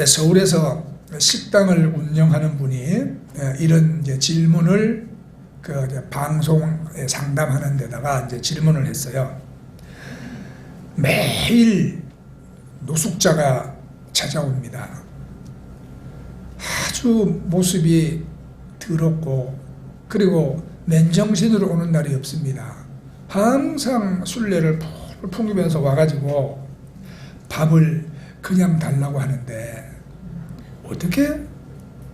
서울에서 식당을 운영하는 분이 이런 이제 질문을 방송에 상담하는 데다가 이제 질문을 했어요. 매일 노숙자가 찾아옵니다. 아주 모습이 더럽고 그리고 맨정신으로 오는 날이 없습니다. 항상 술래를 푹 풍기면서 와가지고 밥을 그냥 달라고 하는데 어떻게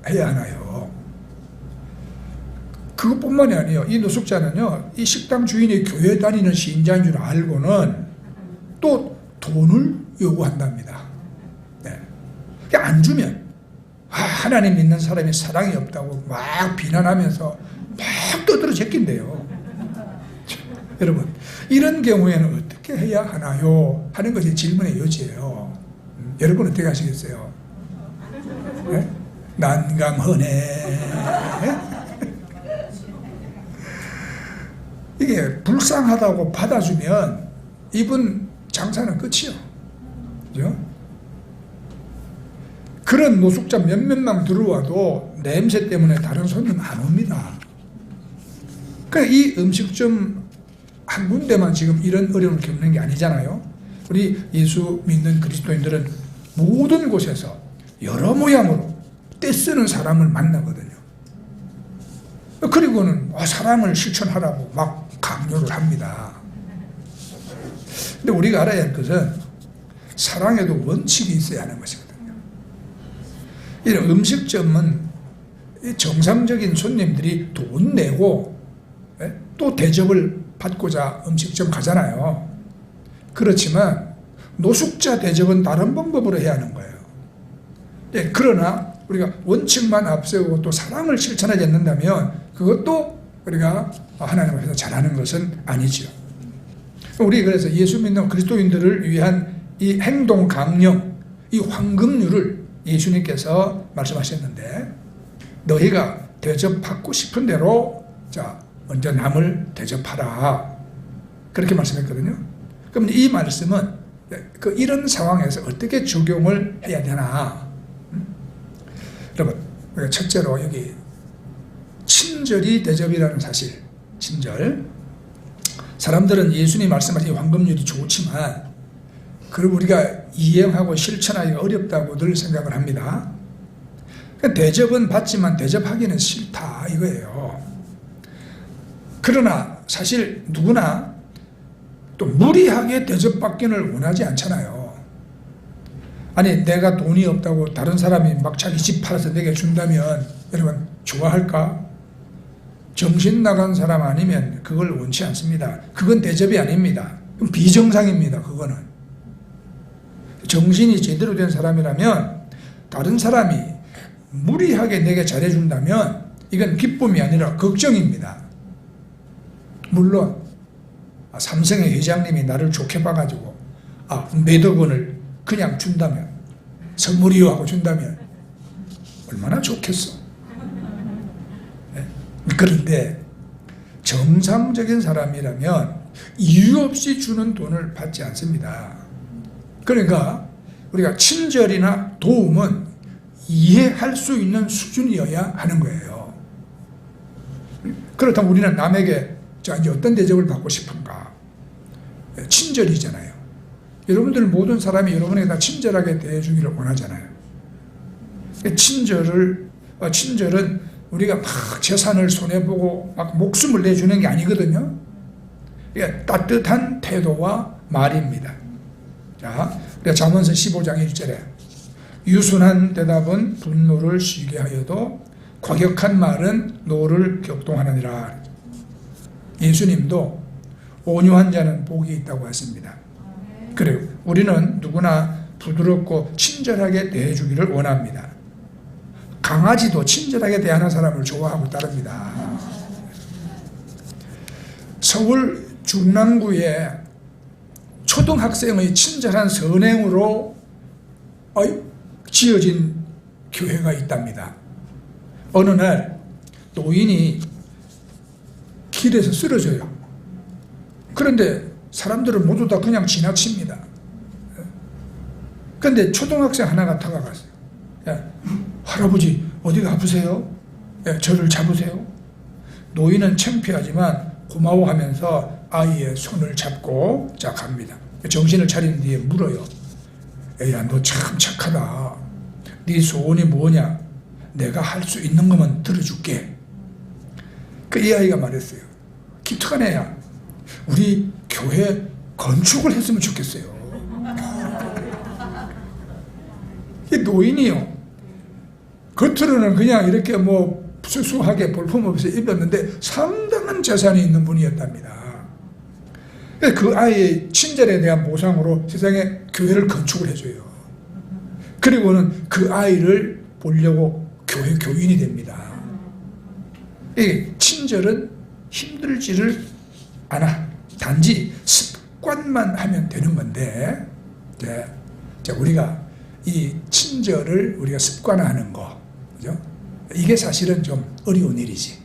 해야 하나요? 그것뿐만이 아니에요. 이 노숙자는요, 이 식당 주인이 교회 다니는 신자인 줄 알고는 또 돈을 요구한답니다. 네. 안 주면 하나님 믿는 사람이 사랑이 없다고 막 비난하면서 막 떠들어 제낀대요. 여러분, 이런 경우에는 어떻게 해야 하나요? 하는 것이 질문의 여지예요. 여러분 어떻게 하시겠어요? 네? 난감하네. 이게 불쌍하다고 받아주면 이분 장사는 끝이요. 그죠? 그런 노숙자 몇몇 명 들어와도 냄새 때문에 다른 손님 안 옵니다. 그러니까 이 음식점 한 군데만 지금 이런 어려움을 겪는 게 아니잖아요. 우리 예수 믿는 그리스도인들은 모든 곳에서 여러 모양으로 떼쓰는 사람을 만나거든요. 그리고는 사랑을 실천하라고 막 강요를 합니다. 근데 우리가 알아야 할 것은 사랑에도 원칙이 있어야 하는 것이거든요. 이런 음식점은 정상적인 손님들이 돈 내고 또 대접을 받고자 음식점 가잖아요. 그렇지만 노숙자 대접은 다른 방법으로 해야 하는 거예요. 그러나 우리가 원칙만 앞세우고 또 사랑을 실천하지 않는다면 그것도 우리가 하나님 앞에서 잘하는 것은 아니죠. 우리 그래서 예수 믿는 그리스도인들을 위한 이 행동 강령, 이 황금률을 예수님께서 말씀하셨는데 너희가 대접받고 싶은 대로 먼저 남을 대접하라. 그렇게 말씀했거든요. 그럼 이 말씀은 이런 상황에서 어떻게 적용을 해야 되나? 여러분, 첫째로 여기 친절이 대접이라는 사실, 친절. 사람들은 예수님이 말씀하신 황금률이 좋지만 그걸 우리가 이행하고 실천하기가 어렵다고 늘 생각을 합니다. 대접은 받지만 대접하기는 싫다 이거예요. 그러나 사실 누구나 또 무리하게 대접받기를 원하지 않잖아요. 아니 내가 돈이 없다고 다른 사람이 막 자기 집 팔아서 내게 준다면 여러분 좋아할까? 정신 나간 사람 아니면 그걸 원치 않습니다. 그건 대접이 아닙니다. 그건 비정상입니다. 그거는. 정신이 제대로 된 사람이라면 다른 사람이 무리하게 내게 잘해준다면 이건 기쁨이 아니라 걱정입니다. 물론 삼성의 회장님이 나를 좋게 봐가지고 몇억 원을 그냥 준다면 선물이요 하고 준다면 얼마나 좋겠어. 네? 그런데 정상적인 사람이라면 이유 없이 주는 돈을 받지 않습니다. 그러니까 우리가 친절이나 도움은 이해할 수 있는 수준이어야 하는 거예요. 그렇다면 우리는 남에게 이제 어떤 대접을 받고 싶은가? 친절이잖아요. 여러분들 모든 사람이 여러분에게 다 친절하게 대해주기를 원하잖아요. 친절은 우리가 막 재산을 손해보고 막 목숨을 내주는 게 아니거든요. 따뜻한 태도와 말입니다. 자, 잠언서 15장 1절에 유순한 대답은 분노를 쉬게 하여도 과격한 말은 노를 격동하느니라. 예수님도 온유한 자는 복이 있다고 하십니다. 그래요. 우리는 누구나 부드럽고 친절하게 대해주기를 원합니다. 강아지도 친절하게 대하는 사람을 좋아하고 따릅니다. 서울 중랑구에 초등학생의 친절한 선행으로 지어진 교회가 있답니다. 어느 날 노인이 길에서 쓰러져요. 그런데 사람들은 모두 다 그냥 지나칩니다. 그런데 초등학생 하나가 다가갔어요. 예, 할아버지 어디가 아프세요? 예, 저를 잡으세요. 노인은 창피하지만 고마워하면서 아이의 손을 잡고 자 갑니다. 정신을 차린 뒤에 물어요. 애야, 너 참 착하다. 네 소원이 뭐냐? 내가 할 수 있는 거면 들어줄게. 그 이 아이가 말했어요. 기특한 애야. 우리 교회 건축을 했으면 좋겠어요. 이 노인이요. 겉으로는 그냥 이렇게 뭐 수수하게 볼품없이 입었는데 상당한 재산이 있는 분이었답니다. 그 아이의 친절에 대한 보상으로 세상에 교회를 건축을 해줘요. 그리고는 그 아이를 보려고 교회 교인이 됩니다. 이 친절은 힘들지를 않아. 단지 습관만 하면 되는 건데, 자, 우리가 이 친절을 우리가 습관화하는 거, 그죠? 이게 사실은 좀 어려운 일이지,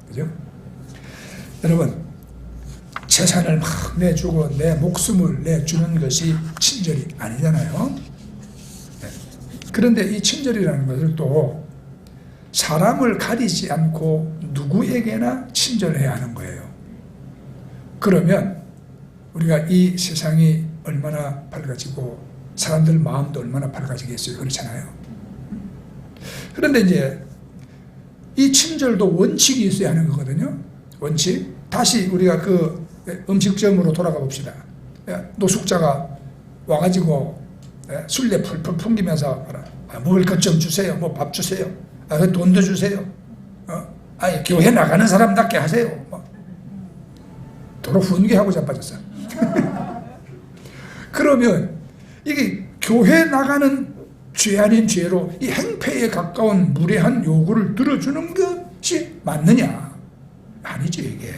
그죠? 여러분, 재산을 막 내주고 내 목숨을 내주는 것이 친절이 아니잖아요. 그런데 이 친절이라는 것을 또 사람을 가리지 않고 누구에게나 친절해야 하는 거예요. 그러면 우리가 이 세상이 얼마나 밝아지고 사람들 마음도 얼마나 밝아지겠어요. 그렇잖아요. 그런데 이제 이 친절도 원칙이 있어야 하는 거거든요. 원칙. 다시 우리가 그 음식점으로 돌아가 봅시다. 노숙자가 와가지고 술래 풀풀 풍기면서 먹을 것 좀 주세요. 뭐 밥 주세요. 돈도 주세요. 교회 나가는 사람답게 하세요. 도로 훈계하고 자빠졌어. 그러면 이게 교회 나가는 죄 아닌 죄로 이 행패에 가까운 무례한 요구를 들어주는 것이 맞느냐? 아니죠, 이게.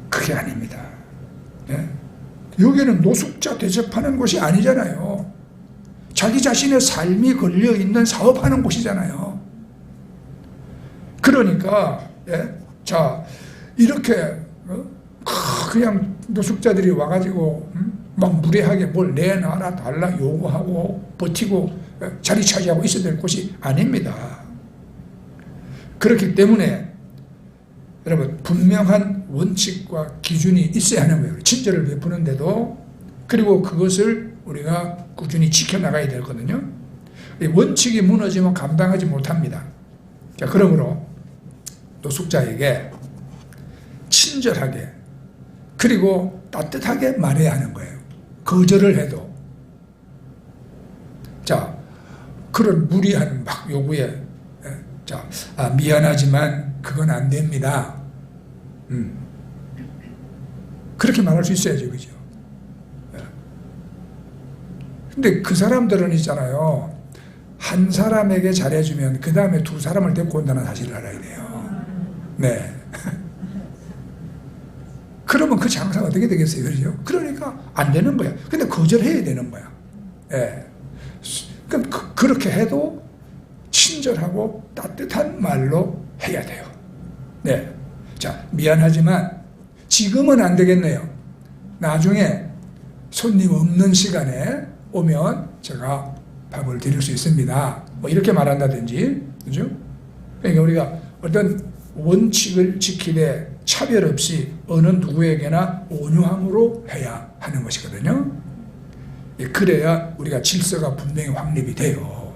그게 아닙니다. 네? 여기는 노숙자 대접하는 곳이 아니잖아요. 자기 자신의 삶이 걸려있는 사업하는 곳이잖아요. 그러니까 자 이렇게 그냥 노숙자들이 와가지고 막 무례하게 뭘 내놔라 달라 요구하고 버티고 자리 차지하고 있어야 될 곳이 아닙니다. 그렇기 때문에 여러분 분명한 원칙과 기준이 있어야 하는 거예요. 친절을 베푸는데도. 그리고 그것을 우리가 꾸준히 지켜나가야 되거든요. 원칙이 무너지면 감당하지 못합니다. 자, 그러므로 노숙자에게 친절하게 그리고 따뜻하게 말해야 하는 거예요. 거절을 해도. 자, 그런 무리한 막 요구에 자, 미안하지만 그건 안 됩니다. 그렇게 말할 수 있어야죠, 그죠? 근데 그 사람들은 있잖아요. 한 사람에게 잘해주면 그 다음에 두 사람을 데리고 온다는 사실을 알아야 돼요. 네. 그러면 그 장사가 어떻게 되겠어요, 그죠? 그러니까 안 되는 거야. 근데 거절해야 되는 거야. 예. 그럼 그렇게 해도 친절하고 따뜻한 말로 해야 돼요. 네. 자, 미안하지만 지금은 안 되겠네요. 나중에 손님 없는 시간에 오면 제가 밥을 드릴 수 있습니다. 뭐 이렇게 말한다든지, 그죠? 그러니까 우리가 어떤 원칙을 지키되 차별 없이 어느 누구에게나 온유함으로 해야 하는 것이거든요. 그래야 우리가 질서가 분명히 확립이 돼요.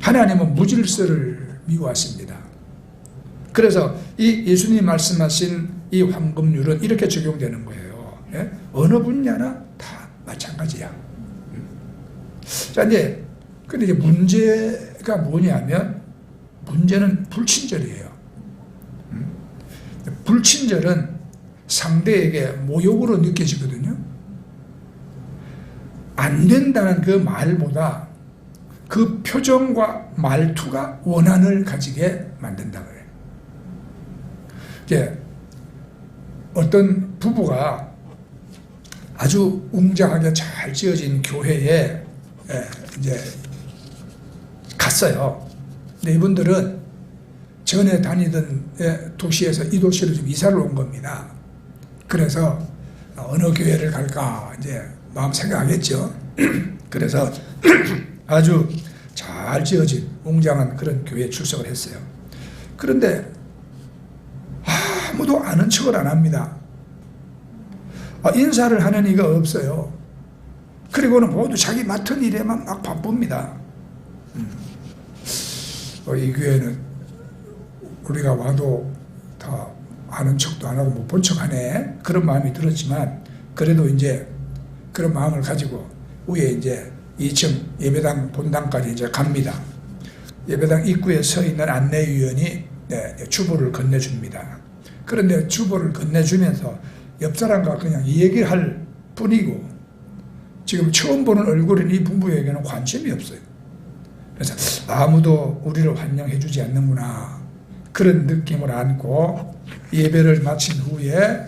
하나님은 무질서를 미워하십니다. 그래서 이 예수님이 말씀하신 이 황금률은 이렇게 적용되는 거예요. 예? 어느 분야나 다 마찬가지야. 자, 근데 이제 문제가 뭐냐면, 문제는 불친절이에요. 불친절은 상대에게 모욕으로 느껴지거든요. 안 된다는 그 말보다 그 표정과 말투가 원한을 가지게 만든다 그래요. 이제 어떤 부부가 아주 웅장하게 잘 지어진 교회에 이제 갔어요. 근데 이분들은 전에 다니던 도시에서 이 도시로 좀 이사를 온 겁니다. 그래서 어느 교회를 갈까 이제 마음 생각하겠죠. 그래서 아주 잘 지어진 웅장한 그런 교회에 출석을 했어요. 그런데 아무도 아는 척을 안 합니다. 인사를 하는 이가 없어요. 그리고는 모두 자기 맡은 일에만 막 바쁩니다. 이 교회는 우리가 와도 다 아는 척도 안 하고 못 본 척 하네. 그런 마음이 들었지만, 그래도 이제 그런 마음을 가지고 위에 이제 2층 예배당 본당까지 이제 갑니다. 예배당 입구에 서 있는 안내위원이 주보를 건네줍니다. 그런데 주보를 건네주면서 옆 사람과 그냥 이 얘기를 할 뿐이고, 지금 처음 보는 얼굴인 이 부부에게는 관심이 없어요. 그래서 아무도 우리를 환영해 주지 않는구나, 그런 느낌을 안고 예배를 마친 후에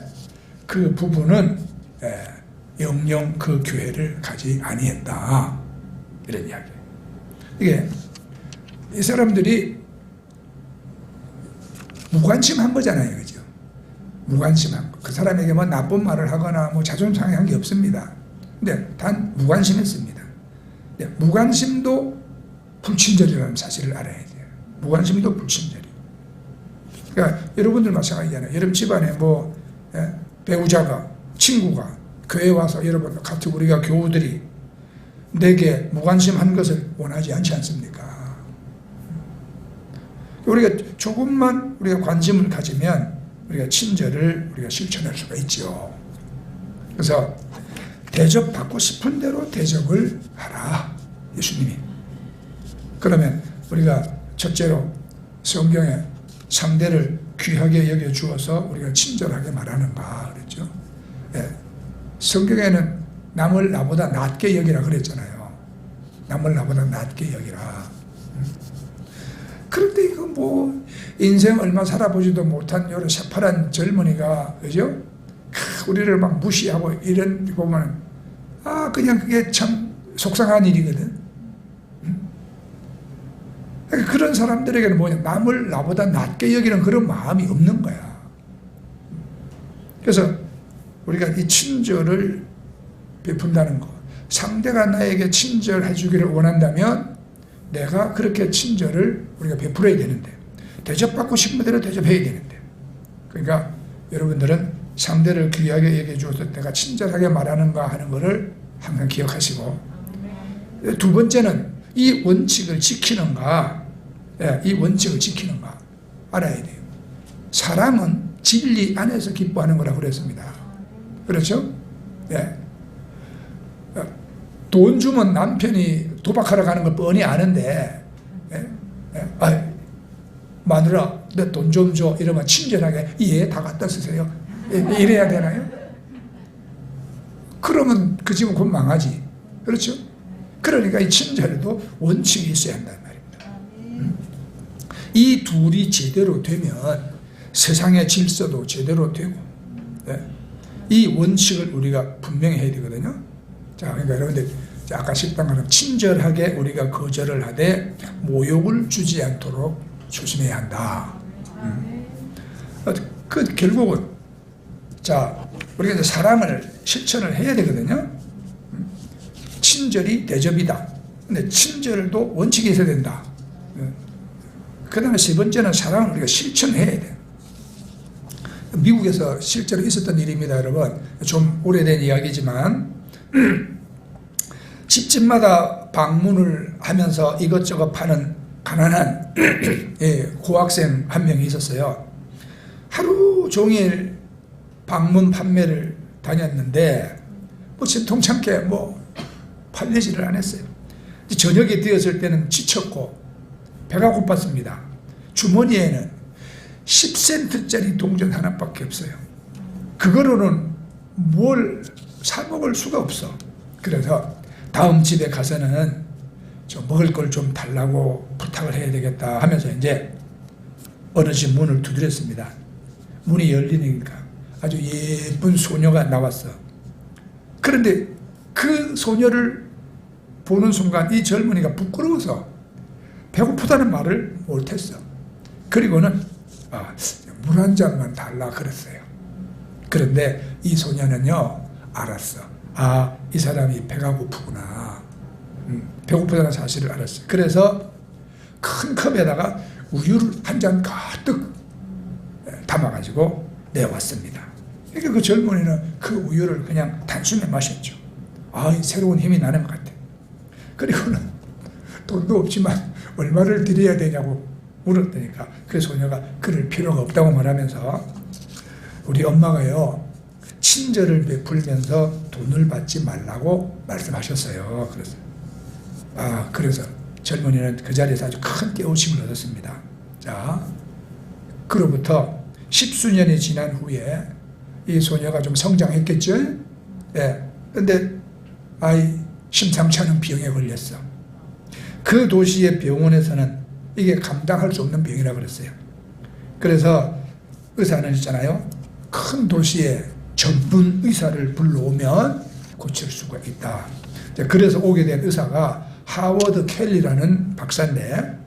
그 부부는 영영 그 교회를 가지 아니했다, 이런 이야기예요. 이게 이 사람들이 무관심한 거잖아요, 그죠? 무관심한 거. 그 사람에게 뭐 나쁜 말을 하거나 뭐 자존심 상해한 게 없습니다. 근데 단 무관심했습니다. 근데 무관심도 불친절이라는 사실을 알아야 돼요. 무관심도 불친절이. 그러니까 여러분들 마찬가지잖아요. 여러분 집안에 뭐 배우자가, 친구가 교회 와서 여러분 같은 우리가 교우들이 내게 무관심한 것을 원하지 않지 않습니까? 우리가 조금만 우리가 관심을 가지면 우리가 친절을 우리가 실천할 수가 있죠. 그래서 대접받고 싶은 대로 대접을 하라, 예수님이. 그러면 우리가 첫째로 성경에 상대를 귀하게 여겨 주어서 우리가 친절하게 말하는가 그랬죠. 성경에는 남을 나보다 낮게 여기라 그랬잖아요. 남을 나보다 낮게 여기라. 그런데 이거 뭐 인생 얼마 살아보지도 못한 여러 새파란 젊은이가, 그죠? 우리를 막 무시하고 이런 보면 그냥 그게 참 속상한 일이거든. 그런 사람들에게는 뭐냐, 남을 나보다 낮게 여기는 그런 마음이 없는 거야. 그래서 우리가 이 친절을 베푼다는 거, 상대가 나에게 친절해 주기를 원한다면 내가 그렇게 친절을 우리가 베풀어야 되는데, 대접받고 싶은 대로 대접해야 되는데, 그러니까 여러분들은 상대를 귀하게 얘기해 주어서 내가 친절하게 말하는가 하는 것을 항상 기억하시고, 두 번째는 이 원칙을 지키는가, 이 원칙을 지키는가 알아야 돼요. 사람은 진리 안에서 기뻐하는 거라고 그랬습니다. 그렇죠? 돈 주면 남편이 도박하러 가는 걸 뻔히 아는데, 마누라 내 돈 좀 줘 이러면 친절하게 예, 다 갖다 쓰세요 이래야 되나요? 그러면 그 집은 곧 망하지. 그렇죠? 그러니까 이 친절에도 원칙이 있어야 한다는 말입니다. 이 둘이 제대로 되면 세상의 질서도 제대로 되고, 이 원칙을 우리가 분명히 해야 되거든요. 자, 그러니까 여러분들 아까 식당처럼 친절하게 우리가 거절을 하되 모욕을 주지 않도록 조심해야 한다. 결국은 자, 우리가 이제 사랑을 실천을 해야 되거든요. 친절이 대접이다. 근데 친절도 원칙이 있어야 된다. 그 다음에 세 번째는 사랑을 우리가 실천해야 돼. 미국에서 실제로 있었던 일입니다, 여러분. 좀 오래된 이야기지만 집집마다 방문을 하면서 이것저것 파는 가난한 고학생 한 명이 있었어요. 하루 종일 방문 판매를 다녔는데 뭐 진통찮게 뭐 팔리지를 않았어요. 저녁이 되었을 때는 지쳤고 배가 고팠습니다. 주머니에는 10센트짜리 동전 하나밖에 없어요. 그거로는 뭘 사 먹을 수가 없어. 그래서 다음 집에 가서는 저 먹을 걸 좀 달라고 부탁을 해야 되겠다 하면서 이제 어느 집 문을 두드렸습니다. 문이 열리니까 아주 예쁜 소녀가 나왔어. 그런데 그 소녀를 보는 순간 이 젊은이가 부끄러워서 배고프다는 말을 못했어. 그리고는 물 한 잔만 달라 그랬어요. 그런데 이 소녀는요 알았어. 이 사람이 배가 고프구나. 배고프다는 사실을 알았어요. 그래서 큰 컵에다가 우유를 한 잔 가득 담아가지고 내왔습니다. 그러니까 그 젊은이는 그 우유를 그냥 단숨에 마셨죠. 아, 새로운 힘이 나는 것 같아. 그리고는 돈도 없지만 얼마를 드려야 되냐고 물었다니까 그 소녀가 그럴 필요가 없다고 말하면서 우리 엄마가요, 친절을 베풀면서 돈을 받지 말라고 말씀하셨어요. 그래서 젊은이는 그 자리에서 아주 큰 깨우침을 얻었습니다. 자, 그로부터 10수년이 지난 후에 이 소녀가 좀 성장했겠죠? 예. 근데 심상치 않은 병에 걸렸어. 그 도시의 병원에서는 이게 감당할 수 없는 병이라 그랬어요. 그래서 의사는 있잖아요. 큰 도시에 전문 의사를 불러오면 고칠 수가 있다. 그래서 오게 된 의사가 하워드 켈리라는 박사인데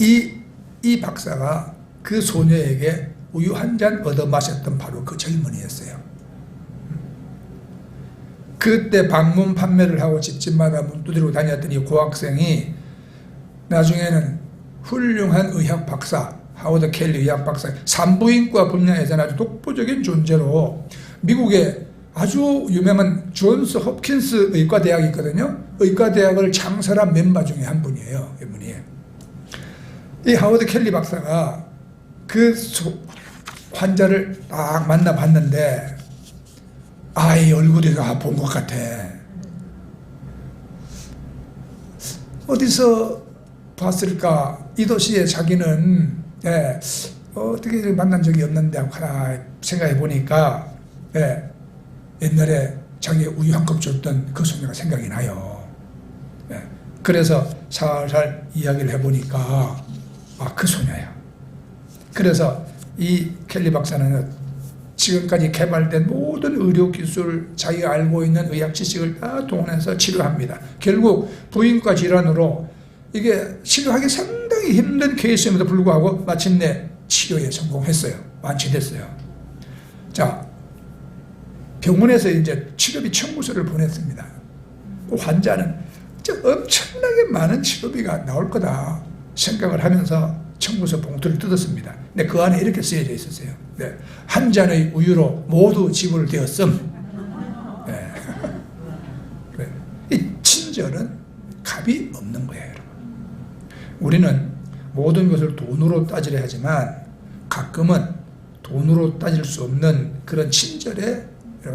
이 박사가 그 소녀에게 우유 한 잔 얻어 마셨던 바로 그 젊은이였어요. 그때 방문 판매를 하고 집집마다 문 두드리고 다녔던 이 고학생이 나중에는 훌륭한 의학 박사, 하워드 켈리 의학 박사, 산부인과 분야에서는 아주 독보적인 존재로 미국의 아주 유명한 존스 홉킨스 의과대학이 있거든요. 의과대학을 창설한 멤버 중에 한 분이에요. 이분이. 이 하워드 켈리 박사가 그 환자를 딱 만나봤는데 이 얼굴이 다 본 것 같아. 어디서 봤을까? 이 도시에 자기는 어떻게 만난 적이 없는데 하고 생각해 보니까 옛날에 자기 우유 한 컵 줬던 그 소녀가 생각이 나요. 그래서 살살 이야기를 해보니까 그 소녀야. 그래서 이 켈리 박사는 지금까지 개발된 모든 의료기술, 자기가 알고 있는 의학 지식을 다 동원해서 치료합니다. 결국 부인과 질환으로 이게 치료하기 상당히 힘든 케이스임에도 불구하고 마침내 치료에 성공했어요. 완치됐어요. 자, 병원에서 이제 치료비 청구서를 보냈습니다. 그 환자는 엄청나게 많은 치료비가 나올 거다 생각을 하면서 청구서 봉투를 뜯었습니다. 근데 그 안에 이렇게 쓰여져 있었어요. 한 잔의 우유로 모두 지불되었음. 이 친절은 값이 없는 거예요, 여러분. 우리는 모든 것을 돈으로 따지려 하지만 가끔은 돈으로 따질 수 없는 그런 친절에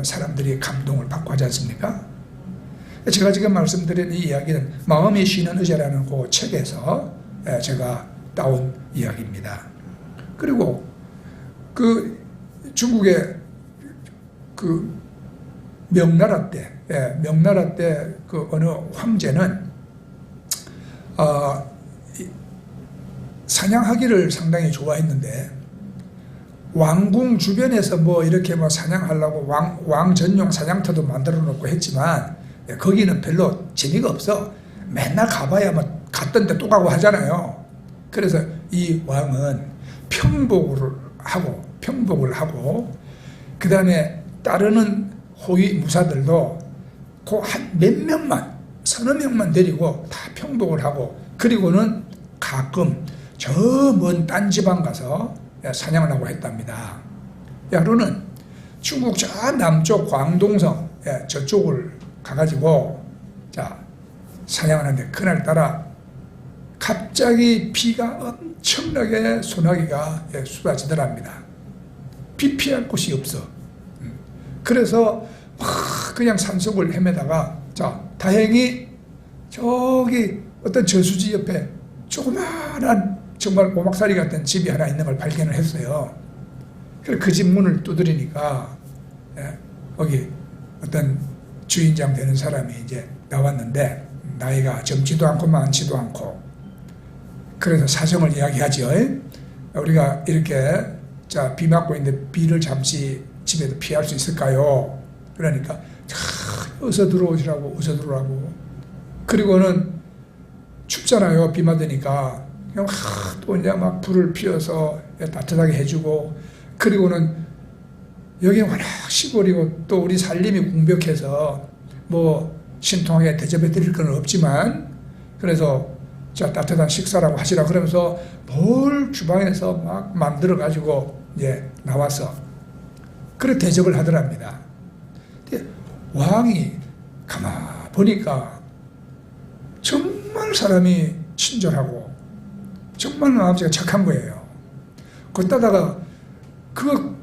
사람들이 감동을 받고 하지 않습니까? 제가 지금 말씀드린 이 이야기는 마음이 쉬는 의자라는 그 책에서 제가 따온 이야기입니다. 그리고 그 중국의 그 명나라 때 그 어느 황제는 사냥하기를 상당히 좋아했는데 왕궁 주변에서 이렇게 사냥하려고 왕 전용 사냥터도 만들어 놓고 했지만 거기는 별로 재미가 없어. 맨날 가봐야 갔던 데 또 가고 하잖아요. 그래서 이 왕은 평복을 하고 그 다음에 따르는 호위 무사들도 그 한 몇 명만, 서너 명만 데리고 다 평복을 하고 그리고는 가끔 저 먼 딴 지방 가서 사냥을 하고 했답니다. 하루는 중국 저 남쪽 광동성 저쪽을 가가지고 사냥을 하는데 그날따라 갑자기 비가 엄청나게 소나기가 쏟아지더랍니다. 비 피할 곳이 없어. 그래서 그냥 산속을 헤매다가 다행히 저기 어떤 저수지 옆에 조그마한 정말 오막살이 같은 집이 하나 있는 걸 발견을 했어요. 그래서 그 집 문을 두드리니까 거기 어떤 주인장 되는 사람이 이제 나왔는데 나이가 젊지도 않고 많지도 않고 그래서 사정을 이야기하죠. 우리가 이렇게 비 맞고 있는데 비를 잠시 집에도 피할 수 있을까요? 그러니까 어서 들어오시라고 그리고는 춥잖아요. 비 맞으니까 그냥 또 이제 막 불을 피워서 따뜻하게 해주고 그리고는 여기 워낙 시골이고 또 우리 살림이 궁벽해서 신통하게 대접해 드릴 건 없지만, 그래서 자, 따뜻한 식사라고 하시라 그러면서 뭘 주방에서 막 만들어 가지고 이제 나와서 그렇게 대접을 하더랍니다. 근데 왕이 가만 보니까 정말 사람이 친절하고 정말 마음씨가 착한 거예요. 거기다가 그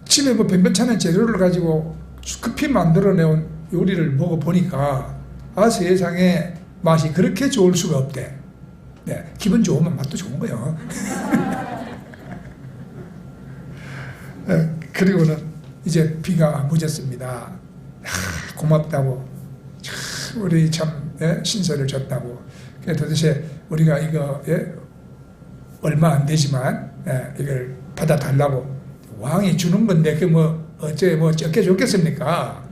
집에 뭐 변변찮은 재료를 가지고 급히 만들어내온 요리를 먹어보니까 아, 세상에 맛이 그렇게 좋을 수가 없대. 네, 기분 좋으면 맛도 좋은 거예요. 네, 그리고는 이제 비가 묻었습니다. 고맙다고, 참 우리 참 신세를 졌다고. 도대체 우리가 이거 얼마 안 되지만 이걸 받아달라고, 왕이 주는 건데 그 뭐 어째 뭐 적게 줬겠습니까?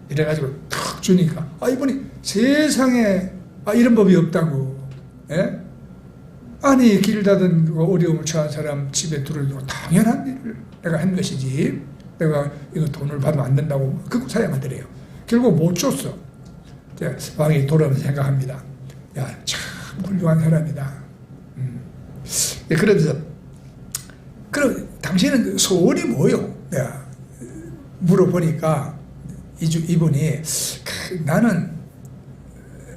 이래가지고 탁 주니까 이분이 세상에 이런 법이 없다고. 아니 길 닫은 어려움을 처한 사람 집에 들어오고 당연한 일을 내가 한 것이지, 내가 이거 돈을 받으면 안 된다고 그거 사양하더래요. 결국 못 줬어. 왕이 돌아오면서 생각합니다. 야, 참 훌륭한 사람이다. 그러면서 그럼 당신은 소원이 뭐요? 내가 물어보니까 이분이 나는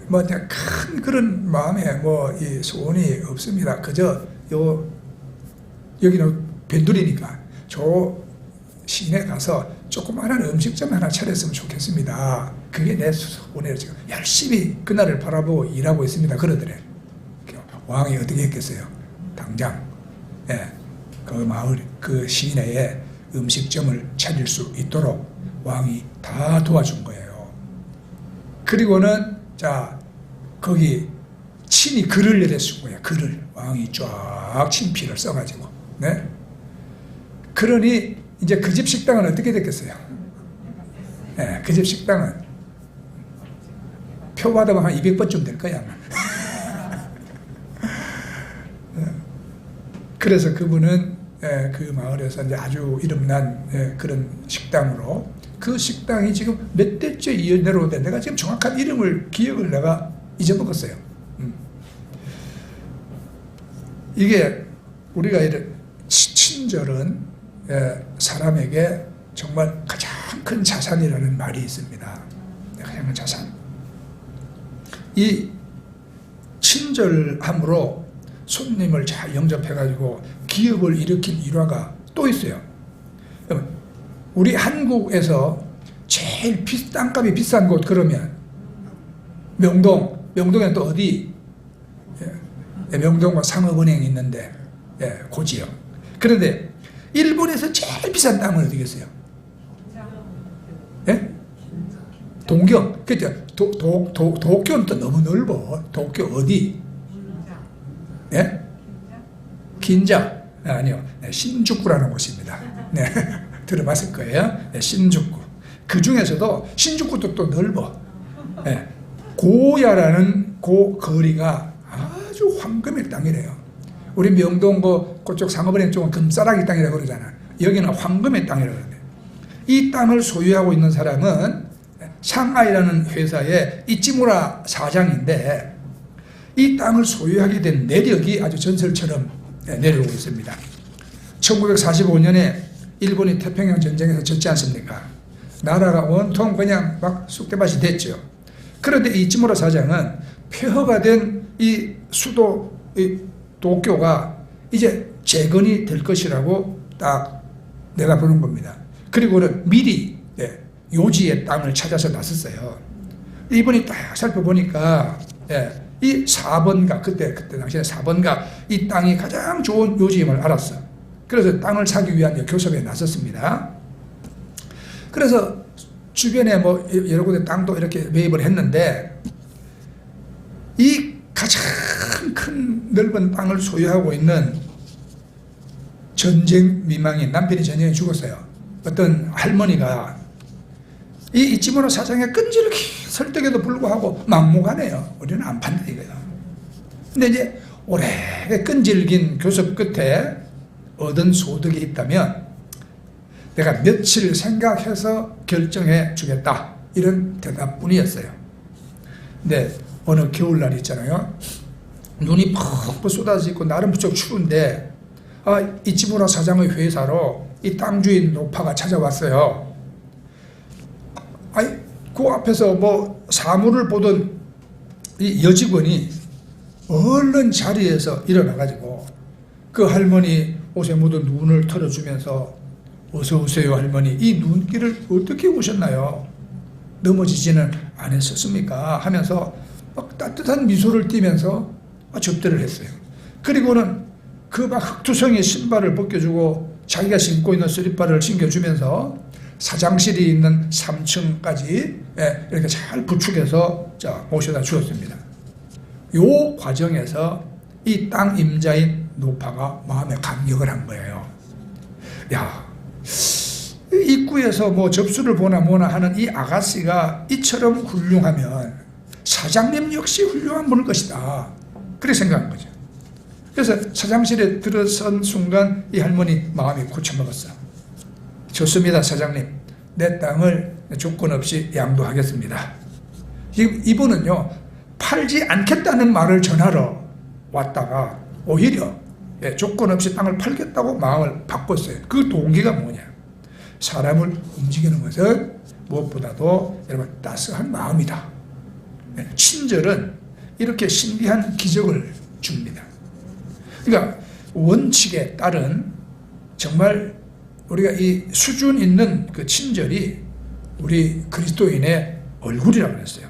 뭐 큰 그런 마음에 뭐 이 소원이 없습니다. 그저 여기는 변두리니까 저 시내 가서 조그마한 음식점 하나 차렸으면 좋겠습니다. 그게 내 소원이에요. 지금 열심히 그날을 바라보고 일하고 있습니다. 그러더래. 왕이 어떻게 했겠어요? 당장 그 마을 그 시내에 음식점을 차릴 수 있도록 왕이 다 도와준 거예요. 그리고는 자 거기 친히 글을 내렸을 거예요. 글을 왕이 쫙 친필을 써가지고. 네. 그러니 이제 그 집 식당은 어떻게 됐겠어요? 네, 그 집 식당은 표 받으면 한 200번쯤 될 거야. 그래서 그분은 그 마을에서 이제 아주 이름난 그런 식당으로, 그 식당이 지금 몇 대째 이어 내려오는데 내가 지금 정확한 이름을 기억을 내가 잊어먹었어요. 이게 우리가 이런 친절은 사람에게 정말 가장 큰 자산이라는 말이 있습니다. 가장 큰 자산. 이 친절함으로 손님을 잘 영접해가지고 기업을 일으킨 일화가 또 있어요. 우리 한국에서 제일 땅값이 비싼 곳 그러면 명동에 또 어디? 명동과 상업은행이 있는데 그 지역. 그런데 일본에서 제일 비싼 땅은 어디겠어요? 동경. 그죠? 도쿄는 또 너무 넓어. 도쿄 어디? 긴자. 아니요. 신주쿠라는 곳입니다. 네. 들어봤을 거예요. 신주쿠. 그 중에서도 신주쿠도 또 넓어. 고야라는 그 거리가 아주 황금의 땅이래요. 우리 명동 그쪽 상업은행 쪽은 금싸라기 땅이라고 그러잖아. 여기는 황금의 땅이라고 그러네. 이 땅을 소유하고 있는 사람은 상하이라는 회사의 이치무라 사장인데, 이 땅을 소유하게 된 내력이 아주 전설처럼 내려오고 있습니다. 1945년에 일본이 태평양 전쟁에서 졌지 않습니까? 나라가 온통 그냥 막 쑥대밭이 됐죠. 그런데 이치무라 사장은 폐허가 된 이 수도 도쿄가 이제 재건이 될 것이라고 딱 내가 보는 겁니다. 그리고는 미리 요지의 땅을 찾아서 나섰어요. 이분이 딱 살펴보니까 이 4번가, 그때 당시에 4번가 이 땅이 가장 좋은 요지임을 알았어. 그래서 땅을 사기 위한 교섭에 나섰습니다. 그래서 주변에 뭐 여러 군데 땅도 이렇게 매입을 했는데, 이 가장 큰 넓은 땅을 소유하고 있는 전쟁 미망인, 남편이 전쟁에 죽었어요. 어떤 할머니가 이 이치무라 사장의 끈질기 설득에도 불구하고 막무가내요. 우리는 안 판다 이거야. 근데 이제 오래 끈질긴 교섭 끝에 얻은 소득이 있다면 내가 며칠 생각해서 결정해 주겠다. 이런 대답뿐이었어요. 근데 어느 겨울날 있잖아요. 눈이 퍽퍽 쏟아지고 나름 부쩍 추운데 이치무라 사장의 회사로 이 땅 주인 노파가 찾아왔어요. 그 앞에서 뭐 사물을 보던 이 여직원이 얼른 자리에서 일어나가지고 그 할머니 옷에 묻은 눈을 털어주면서 어서 오세요 할머니, 이 눈길을 어떻게 오셨나요? 넘어지지는 않으셨습니까? 하면서 막 따뜻한 미소를 띠면서 접대를 했어요. 그리고는 그 막 흑투성의 신발을 벗겨주고 자기가 신고 있는 슬리퍼를 신겨주면서 사장실이 있는 3층까지 이렇게 잘 부축해서 모셔다 주었습니다. 요 과정에서 이 땅 임자인 노파가 마음에 감격을 한 거예요. 야, 입구에서 뭐 접수를 보나 뭐나 하는 이 아가씨가 이처럼 훌륭하면 사장님 역시 훌륭한 분일 것이다. 그렇게 생각한 거죠. 그래서 사장실에 들어선 순간 이 할머니 마음이 고쳐먹었어. 좋습니다 사장님, 내 땅을 조건 없이 양도하겠습니다. 이분은요 팔지 않겠다는 말을 전하러 왔다가 오히려 조건 없이 땅을 팔겠다고 마음을 바꿨어요. 그 동기가 뭐냐, 사람을 움직이는 것은 무엇보다도 여러분 따스한 마음이다. 친절은 이렇게 신비한 기적을 줍니다. 그러니까 원칙에 따른 정말 우리가 이 수준 있는 그 친절이 우리 그리스도인의 얼굴이라고 그랬어요.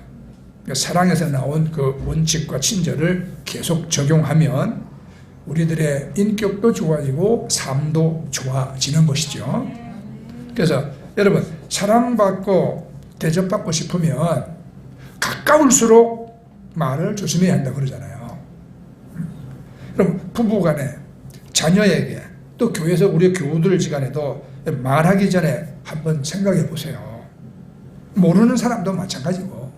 그러니까 사랑에서 나온 그 원칙과 친절을 계속 적용하면 우리들의 인격도 좋아지고 삶도 좋아지는 것이죠. 그래서 여러분 사랑받고 대접받고 싶으면 가까울수록 말을 조심해야 한다고 그러잖아요. 그럼 부부간에 자녀에게 또 교회에서 우리 교우들지간에도 말하기 전에 한번 생각해 보세요. 모르는 사람도 마찬가지고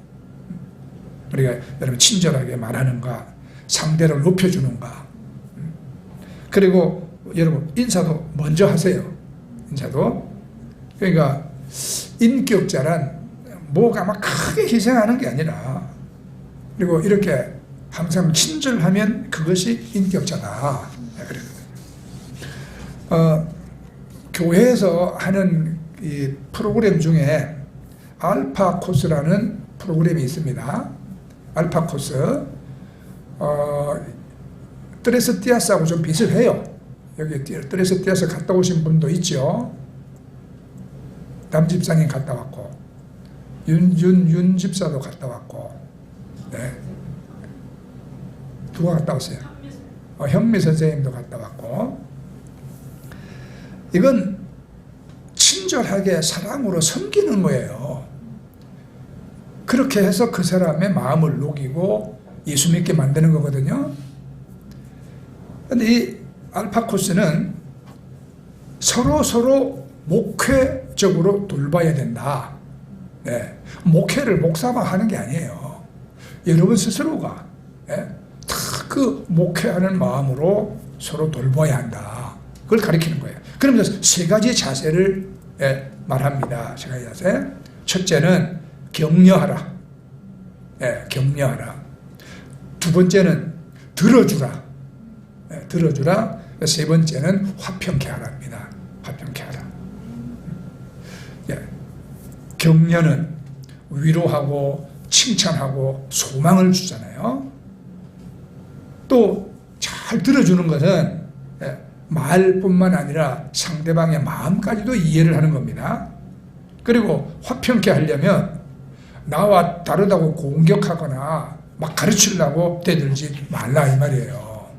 우리가 여러분 친절하게 말하는가, 상대를 높여주는가. 그리고 여러분 인사도 먼저 하세요. 인사도. 그러니까 인격자란 뭐가 막 크게 희생하는 게 아니라, 그리고 이렇게 항상 친절하면 그것이 인격자다. 교회에서 하는 이 프로그램 중에 알파 코스라는 프로그램이 있습니다. 알파 코스. 트레스 티아스하고 좀 비슷해요. 여기 트레스 티아스 갔다 오신 분도 있죠. 남 집사님 갔다 왔고, 윤 집사도 갔다 왔고, 네. 누가 갔다 왔어요? 현미 선생님도 갔다 왔고. 이건 친절하게 사랑으로 섬기는 거예요. 그렇게 해서 그 사람의 마음을 녹이고 예수 믿게 만드는 거거든요. 그런데 이 알파 코스는 서로 목회적으로 돌봐야 된다. 네. 목회를 목사가 하는 게 아니에요. 여러분 스스로가 그 목회하는 마음으로 서로 돌봐야 한다. 그걸 가리키는 거예요. 그러면서 세 가지 자세를 말합니다. 세 가지 자세. 첫째는 격려하라. 격려하라. 두 번째는 들어주라. 들어주라. 세 번째는 화평케 하라입니다. 화평케 하라. 격려는 위로하고 칭찬하고 소망을 주잖아요. 또 잘 들어주는 것은 말뿐만 아니라 상대방의 마음까지도 이해를 하는 겁니다. 그리고 화평케 하려면 나와 다르다고 공격하거나 막 가르치려고 대들지 말라 이 말이에요.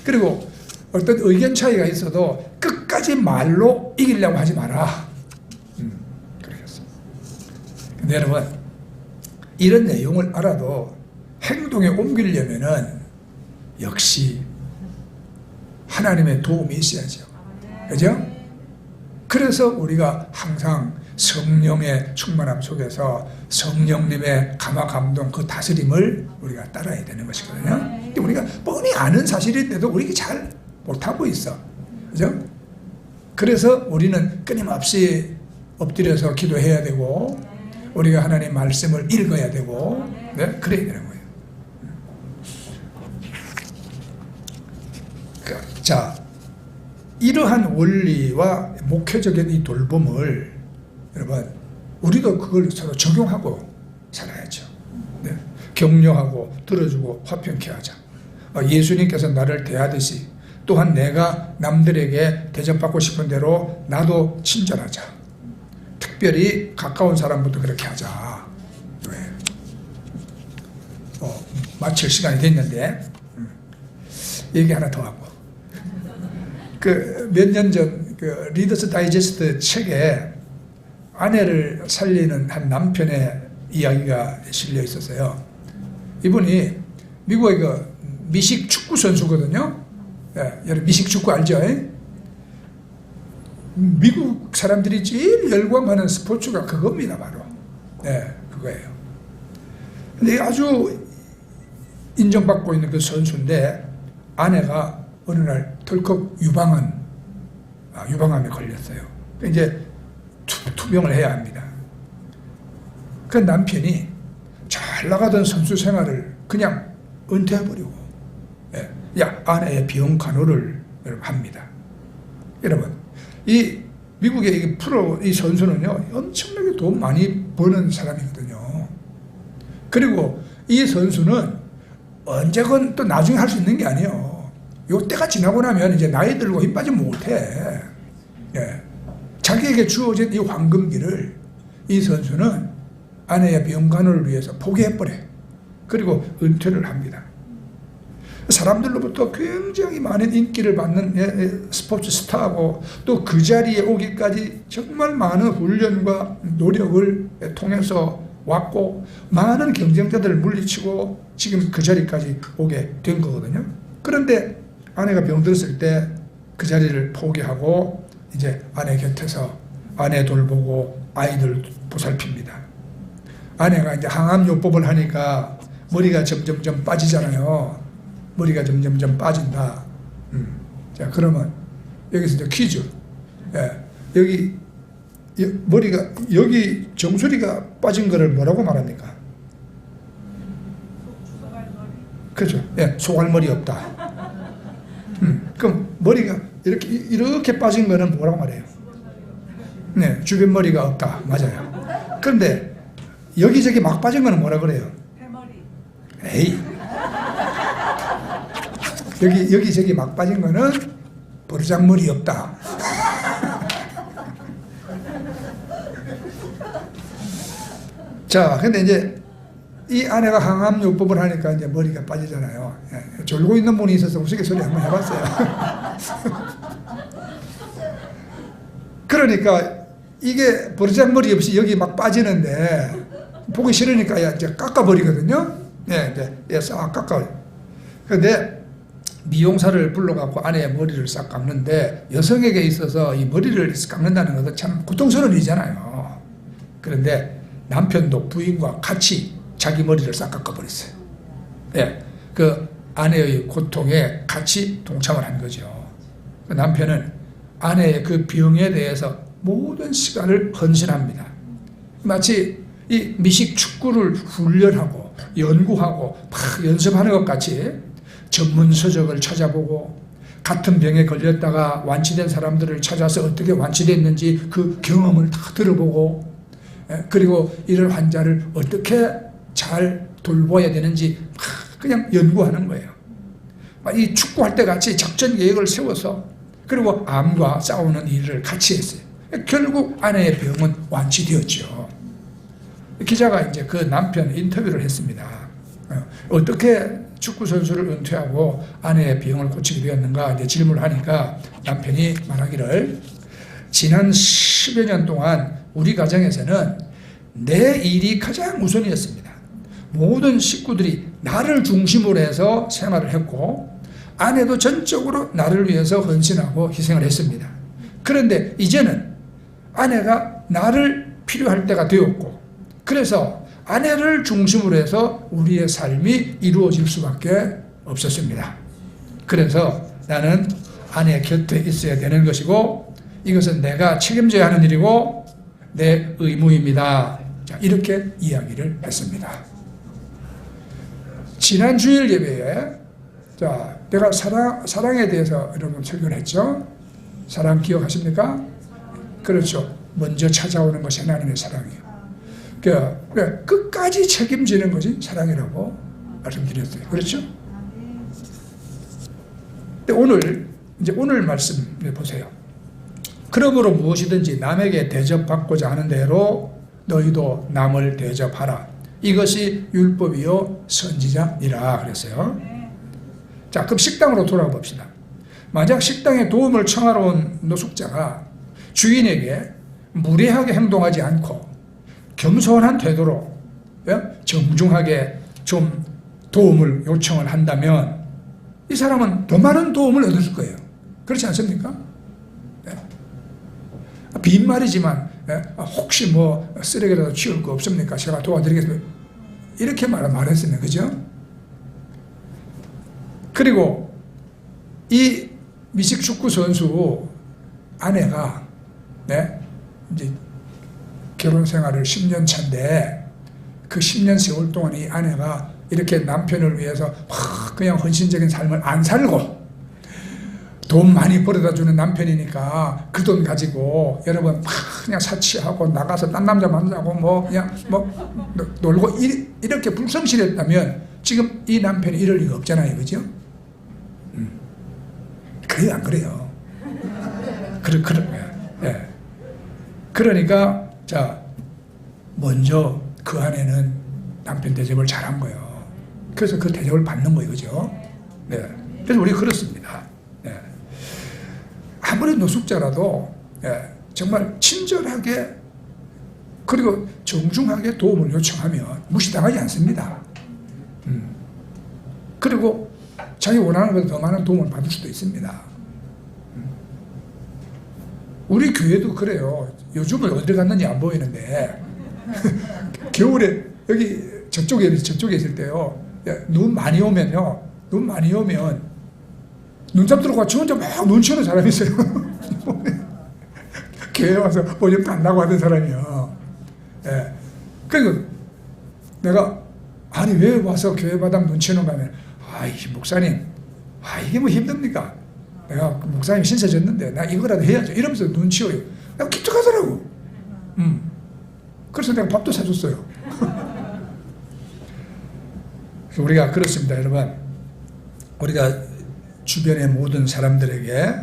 그리고 어떤 의견 차이가 있어도 끝까지 말로 이기려고 하지 마라. 그러겠어요. 근데 여러분 이런 내용을 알아도 행동에 옮기려면은 역시 하나님의 도움이 있어야죠. 그죠? 그래서 우리가 항상 성령의 충만함 속에서 성령님의 감화 감동 그 다스림을 우리가 따라야 되는 것이거든요. 우리가 뻔히 아는 사실인데도 우리가 잘 못하고 있어. 그죠? 그래서 우리는 끊임없이 엎드려서 기도해야 되고 우리가 하나님 말씀을 읽어야 되고 네? 그래야 되는 거예요. 자, 이러한 원리와 목회적인 이 돌봄을 여러분 우리도 그걸 서로 적용하고 살아야죠. 네? 격려하고 들어주고 화평케 하자. 예수님께서 나를 대하듯이 또한 내가 남들에게 대접받고 싶은 대로 나도 친절하자. 특별히 가까운 사람부터 그렇게 하자. 왜? 마칠 시간이 됐는데 얘기 하나 더 하고 그 몇 년 전 그 리더스 다이제스트 책에 아내를 살리는 한 남편의 이야기가 실려 있었어요. 이분이 미국의 그 미식 축구 선수거든요. 예, 여러분 미식 축구 알죠? 미국 사람들이 제일 열광하는 스포츠가 그겁니다, 바로. 네, 그거예요. 근데 아주 인정받고 있는 그 선수인데 아내가 어느 날 덜컥 유방암에 걸렸어요. 이제 투병을 해야 합니다. 그 남편이 잘 나가던 선수 생활을 그냥 은퇴해버리고, 아내의 병 간호를 합니다. 여러분, 이 미국의 이 프로 이 선수는요, 엄청나게 돈 많이 버는 사람이거든요. 그리고 이 선수는 언제건 또 나중에 할 수 있는 게 아니에요. 요 때가 지나고 나면 이제 나이 들고 힘 빠지면 못해. 자기에게 주어진 이 황금기를 이 선수는 아내의 병간호를 위해서 포기해버려요. 그리고 은퇴를 합니다. 사람들로부터 굉장히 많은 인기를 받는 스포츠 스타고 또 그 자리에 오기까지 정말 많은 훈련과 노력을 통해서 왔고 많은 경쟁자들을 물리치고 지금 그 자리까지 오게 된 거거든요. 그런데 아내가 병들었을 때 그 자리를 포기하고 이제 아내 곁에서 아내 돌보고 아이들 보살핍니다. 아내가 이제 항암요법을 하니까 머리가 점점점 빠지잖아요. 머리가 점점점 빠진다. 자, 그러면 여기서 이제 퀴즈. 여기 머리가 여기 정수리가 빠진 거를 뭐라고 말합니까? 그렇죠. 소갈머리 없다. 그럼 머리가 이렇게 빠진 거는 뭐라고 말해요? 네, 주변 머리가 없다. 맞아요. 그런데 여기저기 막 빠진 거는 뭐라 그래요? 대머리. 에이. 여기저기 막 빠진 거는 버르장머리 없다. 자, 근데 이제 이 아내가 항암요법을 하니까 이제 머리가 빠지잖아요. 졸고 있는 분이 있어서 우스갯소리 한번 해봤어요. 그러니까 이게 버르장머리 없이 여기 막 빠지는데 보기 싫으니까 이제 깎아버리거든요. 이제 싹 깎아. 그런데 미용사를 불러갖고 아내의 머리를 싹 깎는데 여성에게 있어서 이 머리를 깎는다는 것은 참 고통스러운 일이잖아요. 그런데 남편도 부인과 같이 자기 머리를 싹 깎아버렸어요. 그 아내의 고통에 같이 동참을 한 거죠. 그 남편은 아내의 그 병에 대해서 모든 시간을 헌신합니다. 마치 이 미식 축구를 훈련하고 연구하고 막 연습하는 것 같이 전문 서적을 찾아보고 같은 병에 걸렸다가 완치된 사람들을 찾아서 어떻게 완치됐는지 그 경험을 다 들어보고 그리고 이런 환자를 어떻게 잘 돌봐야 되는지 그냥 연구하는 거예요. 이 축구할 때 같이 작전 계획을 세워서 그리고 암과 싸우는 일을 같이 했어요. 결국 아내의 병은 완치되었죠. 기자가 이제 그 남편 인터뷰를 했습니다. 어떻게 축구 선수를 은퇴하고 아내의 병을 고치게 되었는가 이제 질문을 하니까 남편이 말하기를 지난 10여 년 동안 우리 가정에서는 내 일이 가장 우선이었습니다. 모든 식구들이 나를 중심으로 해서 생활을 했고 아내도 전적으로 나를 위해서 헌신하고 희생을 했습니다. 그런데 이제는 아내가 나를 필요할 때가 되었고 그래서 아내를 중심으로 해서 우리의 삶이 이루어질 수밖에 없었습니다. 그래서 나는 아내 곁에 있어야 되는 것이고 이것은 내가 책임져야 하는 일이고 내 의무입니다. 자, 이렇게 이야기를 했습니다. 지난 주일 예배에 자, 내가 사랑에 대해서 여러분 설교를 했죠. 사랑 기억하십니까? 그렇죠. 먼저 찾아오는 것이 하나님의 사랑이에요. 그러니까 끝까지 책임지는 것이 사랑이라고 말씀드렸어요. 그렇죠? 근데 오늘 말씀 보세요. 그러므로 무엇이든지 남에게 대접받고자 하는 대로 너희도 남을 대접하라. 이것이 율법이요 선지자니라 그랬어요. 자, 그럼 식당으로 돌아가 봅시다. 만약 식당에 도움을 청하러 온 노숙자가 주인에게 무례하게 행동하지 않고 겸손한 태도로 정중하게 좀 도움을 요청을 한다면 이 사람은 더 많은 도움을 얻을 거예요. 그렇지 않습니까? 빈말이지만 혹시 뭐 쓰레기라도 치울 거 없습니까? 제가 도와드리겠습니다. 이렇게 말했으면 그죠? 그리고 이 미식축구 선수 아내가 이제 결혼 생활을 10년 차인데 그 10년 세월 동안 이 아내가 이렇게 남편을 위해서 막 그냥 헌신적인 삶을 안 살고 돈 많이 벌어다 주는 남편이니까 그 돈 가지고 여러분 막 그냥 사치하고 나가서 딴 남자 만나고 뭐 그냥 뭐 놀고 이렇게 불성실했다면 지금 이 남편이 이럴 리가 없잖아요. 그죠? 그래요, 안 그래요? 예. 그러니까 자 먼저 그 아내는 남편 대접을 잘한 거예요. 그래서 그 대접을 받는 거예요. 그죠? 네. 그래서 우리 그렇습니다. 네. 아무리 노숙자라도 정말 친절하게 그리고 정중하게 도움을 요청하면 무시당하지 않습니다. 그리고 자기 원하는 것보다 더 많은 도움을 받을 수도 있습니다. 우리 교회도 그래요. 요즘은 어디 갔는지 안 보이는데 겨울에 여기 저쪽에 있을 때요. 눈 많이 오면 눈잡 들어가 저 혼자 막 눈치 오는 사람이 있어요. 교회 와서 오줌 간다고 하던 사람이요. 그리고 내가 아니 왜 와서 교회 마당 눈치 오는가 하면 아이 목사님 이게 뭐 힘듭니까? 내가 목사님 신세 졌는데 나 이거라도 해야죠. 이러면서 눈치 오요. 내가 기특하더라고. 그래서 내가 밥도 사줬어요. 우리가 그렇습니다, 여러분. 우리가 주변의 모든 사람들에게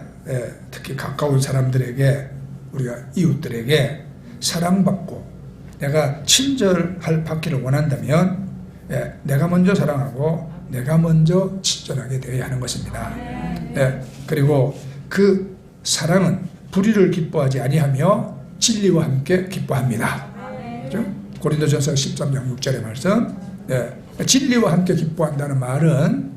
특히 가까운 사람들에게 우리가 이웃들에게 사랑받고 내가 친절할 받기를 원한다면 내가 먼저 사랑하고 내가 먼저 친절하게 되어야 하는 것입니다. 그리고 그 사랑은 불의를 기뻐하지 아니하며 진리와 함께 기뻐합니다. 그렇죠? 고린도전서 13장 6절의 말씀. 진리와 함께 기뻐한다는 말은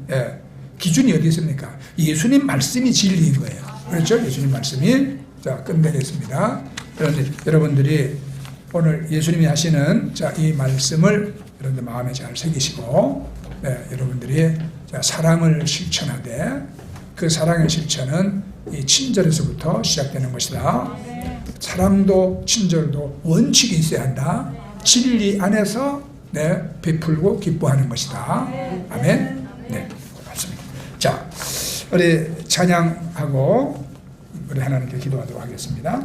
기준이 어디 있습니까? 예수님 말씀이 진리인 거예요. 그렇죠? 예수님 말씀이. 자, 끝내겠습니다. 여러분들이 오늘 예수님이 하시는 이 말씀을 여러분들 마음에 잘 새기시고 여러분들이 사랑을 실천하되 그 사랑의 실천은 이 친절에서부터 시작되는 것이다. 사랑도 친절도 원칙이 있어야 한다. 진리 안에서 베풀고 기뻐하는 것이다. 아멘. 네, 맞습니다. 자, 우리 찬양하고 우리 하나님께 기도하도록 하겠습니다.